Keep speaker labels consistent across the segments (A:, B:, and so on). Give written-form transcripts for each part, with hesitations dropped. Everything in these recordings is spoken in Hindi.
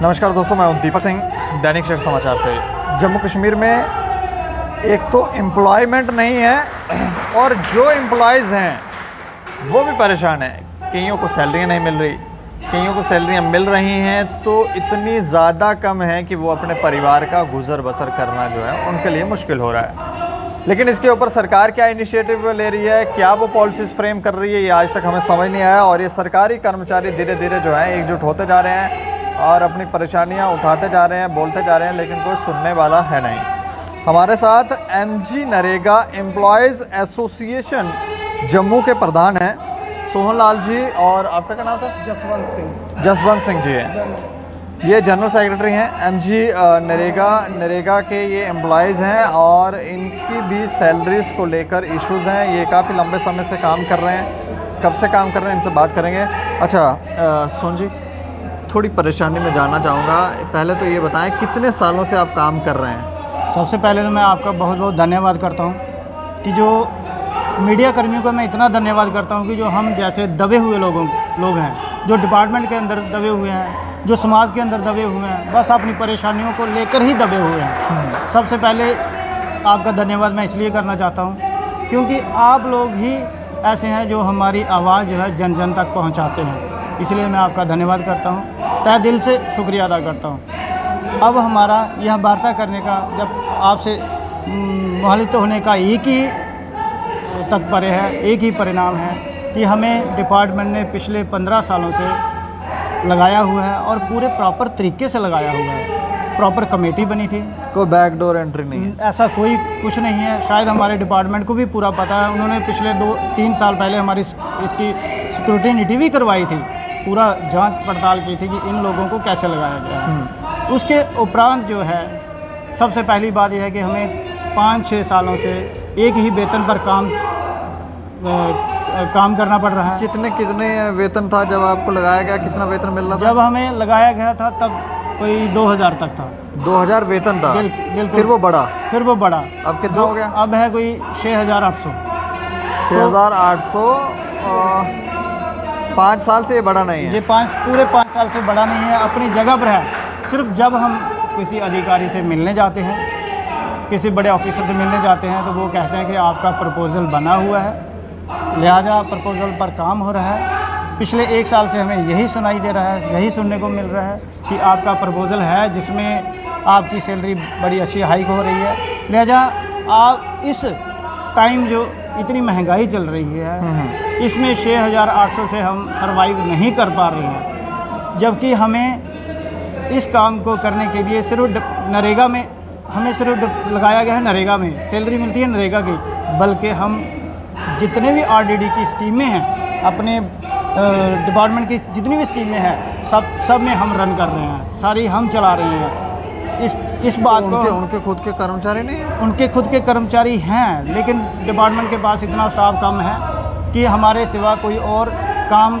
A: नमस्कार दोस्तों, मैं हूं दीपक सिंह, दैनिक शहर समाचार से। जम्मू कश्मीर में एक तो एम्प्लॉयमेंट नहीं है और जो एम्प्लॉयज़ हैं वो भी परेशान हैं। कईयों को सैलरियाँ नहीं मिल रही, कईयों को सैलरियाँ मिल रही हैं तो इतनी ज़्यादा कम है कि वो अपने परिवार का गुजर बसर करना जो है उनके लिए मुश्किल हो रहा है। लेकिन इसके ऊपर सरकार क्या इनिशिएटिव ले रही है, क्या वो पॉलिसीज़ फ्रेम कर रही है, ये आज तक हमें समझ नहीं आया। और ये सरकारी कर्मचारी धीरे धीरे जो है एकजुट होते जा रहे हैं और अपनी परेशानियां उठाते जा रहे हैं, बोलते जा रहे हैं, लेकिन कोई सुनने वाला है नहीं। हमारे साथ MG NREGA employees association Jammu के प्रधान हैं सोहन लाल जी, और आपका क्या नाम सर? जसवंत सिंह जी हैं। ये जनरल सेक्रेटरी हैं एमजी नरेगा के ये एम्प्लॉयज़ हैं और इनकी भी सैलरीज़ को लेकर इश्यूज़ हैं। ये काफ़ी लंबे समय से काम कर रहे हैं, कब से काम कर रहे हैं इनसे बात करेंगे। अच्छा सोहन जी, थोड़ी परेशानी में जानना चाहूँगा। पहले तो ये बताएं कितने सालों से आप काम कर रहे हैं?
B: सबसे पहले तो मैं आपका बहुत बहुत धन्यवाद करता हूँ कि जो मीडिया कर्मियों को मैं इतना धन्यवाद करता हूँ कि जो हम जैसे दबे हुए लोग हैं, जो डिपार्टमेंट के अंदर दबे हुए हैं, जो समाज के अंदर दबे हुए हैं, बस अपनी परेशानियों को लेकर ही दबे हुए हैं। सबसे पहले आपका धन्यवाद मैं इसलिए करना चाहता हूँ क्योंकि आप लोग ही ऐसे हैं जो हमारी आवाज़ जो है जन जन तक पहुँचाते हैं, इसलिए मैं आपका धन्यवाद करता हूँ, तहे दिल से शुक्रिया अदा करता हूँ। अब हमारा यह वार्ता करने का, जब आपसे मोहल्लित होने का एक ही तात्पर्य है, एक ही परिणाम है कि हमें डिपार्टमेंट ने पिछले 15 सालों से लगाया हुआ है और पूरे प्रॉपर तरीके से लगाया हुआ है। प्रॉपर कमेटी बनी थी,
A: कोई बैकडोर एंट्री नहीं है,
B: ऐसा कोई कुछ नहीं है। शायद हमारे डिपार्टमेंट को भी पूरा पता है, उन्होंने पिछले 2-3 साल पहले हमारी इसकी सिक्योरिटी भी करवाई थी, पूरा जांच पड़ताल की थी कि इन लोगों को कैसे लगाया गया है। उसके उपरांत जो है, सबसे पहली बात यह है कि हमें 5-6 सालों से एक ही वेतन पर काम करना पड़ रहा है।
A: कितने वेतन था जब आपको लगाया गया? कितना वेतन मिल रहा था?
B: जब हमें लगाया गया था तब कोई 2000 तक था।
A: 2000 वेतन था?
B: बिल्कुल।
A: फिर वो बढ़ा? अब कितना हो गया?
B: अब है कोई 6800।
A: 6800। 5 साल से ये बढ़ा नहीं है?
B: ये पूरे 5 साल से बढ़ा नहीं है, अपनी जगह पर है। सिर्फ जब हम किसी अधिकारी से मिलने जाते हैं, किसी बड़े ऑफिसर से मिलने जाते हैं, तो वो कहते हैं कि आपका प्रपोज़ल बना हुआ है, लिहाजा प्रपोज़ल पर काम हो रहा है। पिछले 1 साल से हमें यही सुनाई दे रहा है, यही सुनने को मिल रहा है कि आपका प्रपोज़ल है जिसमें आपकी सैलरी बड़ी अच्छी हाइक हो रही है, लिहाजा आप इस टाइम जो इतनी महंगाई चल रही है इसमें 6800 से हम सर्वाइव नहीं कर पा रहे हैं। जबकि हमें इस काम को करने के लिए सिर्फ नरेगा में हमें सिर्फ लगाया गया है, नरेगा में सैलरी मिलती है नरेगा की, बल्कि हम जितने भी आरडीडी की स्कीमें हैं, अपने डिपार्टमेंट की जितनी भी स्कीमें हैं, सब में हम रन कर रहे हैं, सारी हम चला रहे हैं। इस बात को
A: उनके खुद के कर्मचारी नहीं?
B: उनके खुद के कर्मचारी हैं, लेकिन डिपार्टमेंट के पास इतना स्टाफ कम है कि हमारे सिवा कोई और काम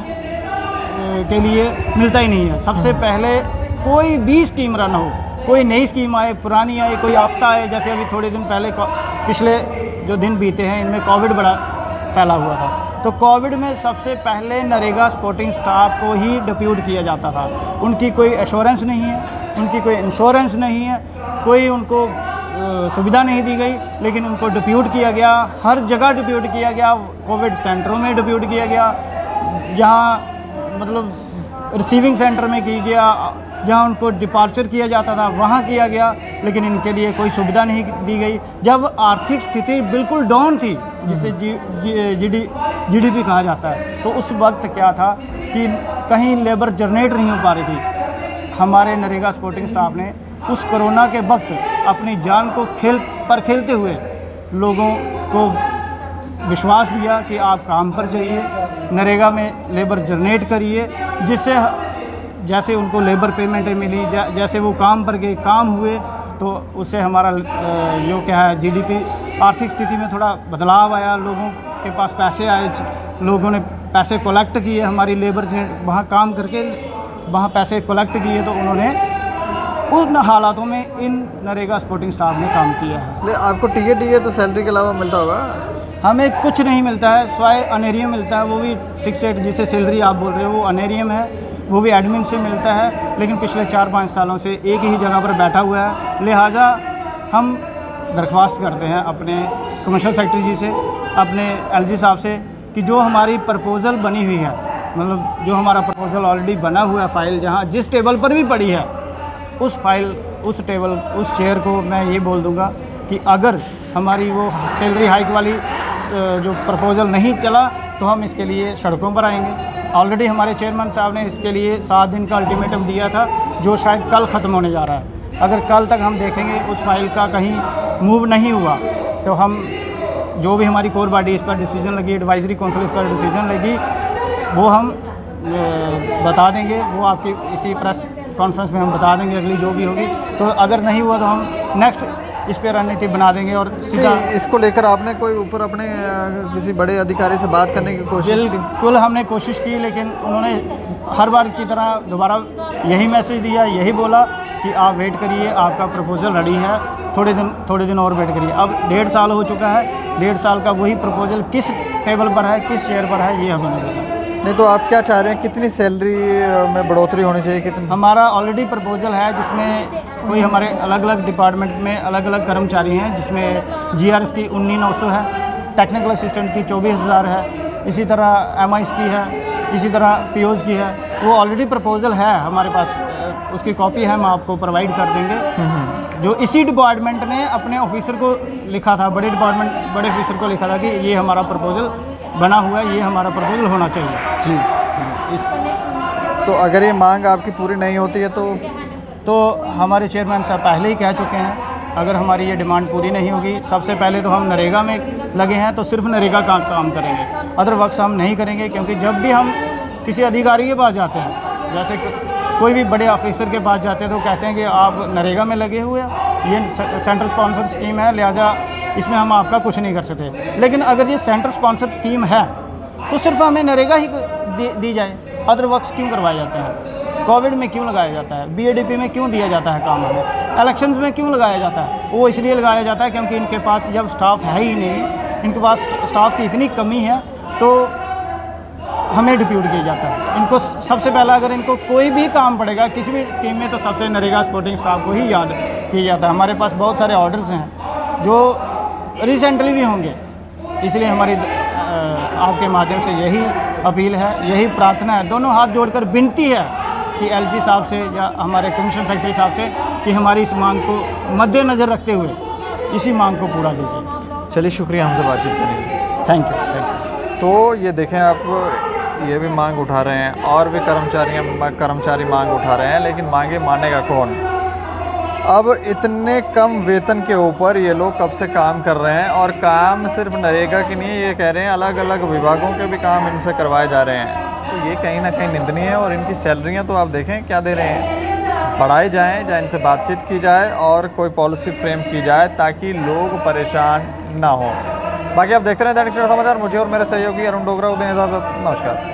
B: के लिए मिलता ही नहीं है। सबसे पहले कोई भी स्कीम रन हो, कोई नई स्कीम आए, पुरानी आए, कोई आपदा आए, जैसे अभी थोड़े दिन पहले पिछले जो दिन बीते हैं इनमें कोविड बड़ा फैला हुआ था, तो कोविड में सबसे पहले नरेगा सपोर्टिंग स्टाफ को ही डिप्यूट किया जाता था। उनकी कोई एश्योरेंस नहीं है, उनकी कोई इंश्योरेंस नहीं है, कोई उनको सुविधा नहीं दी गई, लेकिन उनको डिप्यूट किया गया, हर जगह डिप्यूट किया गया। कोविड सेंटरों में डिप्यूट किया गया, जहाँ मतलब रिसीविंग सेंटर में किया गया, जहाँ उनको डिपार्चर किया जाता था वहाँ किया गया, लेकिन इनके लिए कोई सुविधा नहीं दी गई। जब आर्थिक स्थिति बिल्कुल डाउन थी, जिसे जीडीपी कहा जाता है, तो उस वक्त क्या था कि कहीं लेबर जनरेट नहीं हो पा रही थी। हमारे नरेगा सपोर्टिंग स्टाफ ने उस कोरोना के वक्त अपनी जान को खेलते हुए लोगों को विश्वास दिया कि आप काम पर जाइए, नरेगा में लेबर जनरेट करिए, जिससे जैसे उनको लेबर पेमेंटें मिली, जैसे वो काम पर गए, काम हुए, तो उससे हमारा जो क्या है जीडीपी आर्थिक स्थिति में थोड़ा बदलाव आया, लोगों के पास पैसे आए, लोगों ने पैसे कलेक्ट किए, हमारी लेबर वहाँ काम करके वहाँ पैसे कलेक्ट किए, तो उन्होंने उन हालातों में इन नरेगा सपोर्टिंग स्टाफ ने काम किया है।
A: आपको टीए तो सैलरी के अलावा मिलता होगा?
B: हमें कुछ नहीं मिलता है, स्वाय अनेरियम मिलता है, वो भी 6-8 जिसे सैलरी आप बोल रहे हो वो अनेरियम है, वो भी एडमिन से मिलता है, लेकिन पिछले 4-5 सालों से एक ही जगह पर बैठा हुआ है। लिहाजा हम दरख्वास्त करते हैं अपने कमर्शियल सेक्रेटरी जी से, अपने एलजी साहब से, कि जो हमारी प्रपोज़ल बनी हुई है, मतलब जो हमारा प्रपोज़ल ऑलरेडी बना हुआ है, फाइल जहाँ जिस टेबल पर भी पड़ी है, उस फाइल, उस टेबल, उस चेयर को मैं ये बोल दूंगा कि अगर हमारी वो सैलरी हाइक वाली जो प्रपोज़ल नहीं चला तो हम इसके लिए सड़कों पर आएंगे। ऑलरेडी हमारे चेयरमैन साहब ने इसके लिए 7 दिन का अल्टीमेटम दिया था, जो शायद कल ख़त्म होने जा रहा है। अगर कल तक हम देखेंगे उस फाइल का कहीं मूव नहीं हुआ तो हम, जो भी हमारी कोर बॉडी इस पर डिसीजन लगी, एडवाइजरी काउंसिल इस पर डिसीजन लगी, वो हम बता देंगे। वो आपकी इसी प्रेस कॉन्फ्रेंस में हम बता देंगे, अगली जो भी होगी। तो अगर नहीं हुआ तो हम नेक्स्ट इस पर रणनीति बना देंगे और सीधा।
A: इसको लेकर आपने कोई ऊपर अपने किसी बड़े अधिकारी से बात करने की कोशिश की?
B: बिल्कुल हमने कोशिश की, लेकिन उन्होंने हर बार की तरह दोबारा यही मैसेज दिया, यही बोला कि आप वेट करिए, आपका प्रपोज़ल रेडी है, थोड़े दिन और वेट करिए। अब 1.5 साल हो चुका है, 1.5 साल का वही प्रपोज़ल किस टेबल पर है, किस चेयर पर है, ये हमें नहीं पता।
A: नहीं तो आप क्या चाह रहे हैं, कितनी सैलरी में बढ़ोतरी होनी चाहिए, कितनी?
B: हमारा ऑलरेडी प्रपोज़ल है जिसमें कोई हमारे अलग अलग डिपार्टमेंट में अलग अलग कर्मचारी हैं, जिसमें जीआरएस की 19,900 है, टेक्निकल असिस्टेंट की 24,000 है, इसी तरह एमआईस की है, इसी तरह पीओज़ की है। वो ऑलरेडी प्रपोज़ल है हमारे पास, उसकी कॉपी है, हम आपको प्रोवाइड कर देंगे। जो इसी डिपार्टमेंट ने अपने ऑफिसर को लिखा था, बड़े ऑफिसर को लिखा था कि ये हमारा प्रपोज़ल बना हुआ है, ये हमारा प्रपोज़ल होना चाहिए।
A: जी। तो अगर ये मांग आपकी पूरी नहीं होती है तो
B: हमारे चेयरमैन साहब पहले ही कह चुके हैं, अगर हमारी ये डिमांड पूरी नहीं होगी, सबसे पहले तो हम नरेगा में लगे हैं, तो सिर्फ नरेगा का काम करेंगे, अदर वर्क्स हम नहीं करेंगे। क्योंकि जब भी हम किसी अधिकारी के पास जाते हैं, जैसे कोई भी बड़े ऑफिसर के पास जाते हैं, तो कहते हैं कि आप नरेगा में लगे हुए हैं, ये सेंट्रल स्पॉन्सर स्कीम है, लिहाजा इसमें हम आपका कुछ नहीं कर सकते। लेकिन अगर ये सेंट्रल स्पॉन्सर स्कीम है तो सिर्फ हमें नरेगा ही दी जाए, अदर वर्क्स क्यों करवाए जाते हैं? कोविड में क्यों लगाया जाता है? बीएडीपी में क्यों दिया जाता है काम हमें? इलेक्शंस में क्यों लगाया जाता है? वो इसलिए लगाया जाता है क्योंकि इनके पास जब स्टाफ है ही नहीं, इनके पास स्टाफ की इतनी कमी है, तो हमें डिप्यूट किया जाता है। इनको सबसे पहला अगर इनको कोई भी काम पड़ेगा किसी भी स्कीम में, तो सबसे नरेगा सपोर्टिंग स्टाफ को ही याद किया जाता है। हमारे पास बहुत सारे ऑर्डर्स हैं जो रिसेंटली भी होंगे, इसलिए हमारी आपके माध्यम से यही अपील है, यही प्रार्थना है, दोनों हाथ जोड़कर विनती है कि एलजी साहब से या हमारे कमीशन सेक्रेटरी साहब से कि हमारी इस मांग को मद्देनज़र रखते हुए इसी मांग को पूरा कीजिए।
A: चलिए, शुक्रिया हमसे बातचीत करने के लिए।
B: Thank you.
A: तो ये देखें आप, ये भी मांग उठा रहे हैं और भी कर्मचारी मांग उठा रहे हैं, लेकिन मांगे मानेगा कौन? अब इतने कम वेतन के ऊपर ये लोग कब से काम कर रहे हैं, और काम सिर्फ नरेगा की नहीं, ये कह रहे हैं अलग अलग विभागों के भी काम इनसे करवाए जा रहे हैं। तो ये कहीं ना कहीं निंदनीय है। और इनकी सैलरियां तो आप देखें क्या दे रहे हैं, बढ़ाई जाएं या इनसे बातचीत की जाए और कोई पॉलिसी फ्रेम की जाए ताकि लोग परेशान ना हो। बाकी आप देखते रहें दैनिक सवेरा समाचार। मुझे और मेरे सहयोगी अरुण डोगरा को दें इजाज़त। नमस्कार।